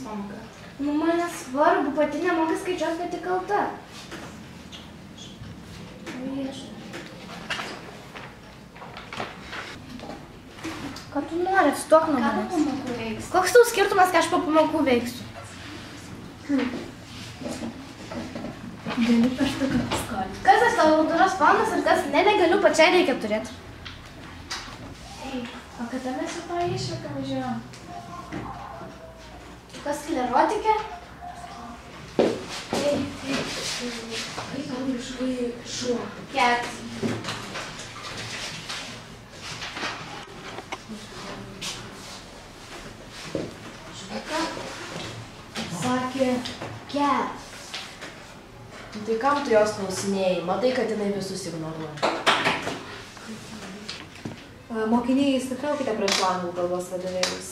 pamoką. Nu, man nesvarbu, pati nemoka skaičiuoti, kad tik kalta. Ką tu nori, atstok nuo manęs? Ką po pamokų veiks? Koks tau skirtumas, ką aš po pamokų veiksiu? Galiu kažką paskolinti. Kas tas tavo kultūros fondas ir kas negaliu, pačiai reikia turėti. Ei, o kada mes į tą išvyką važiuojam? Kas sklerotikė? Kaip angliškai šuo? Cat. Sakė, cat. Tai kam tu jos klausinėjai? Matai, kad jinai visus ignoruoja. Mokiniai, įsitraukite prieš anglų kalbos vadovėlius.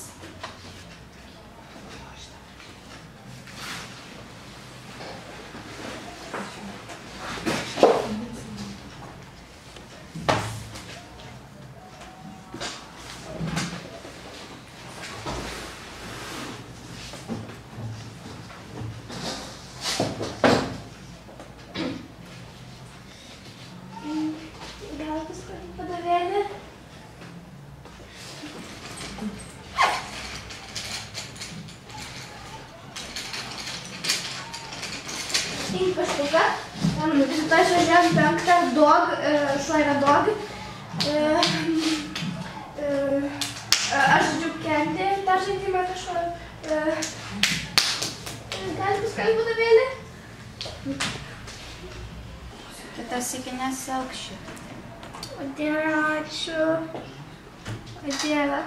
Gal kažkokį vadovėlį? Taip, paštuka. Rytoj išvažiuojam 5. Dog, šuo yra dog. Aš žodžiu kentį tą žaidimą kažko. Gali kažkokį vadovėlį? Kitą sykį nesielk šitaip. O Dieve, ačiū. O Dieve.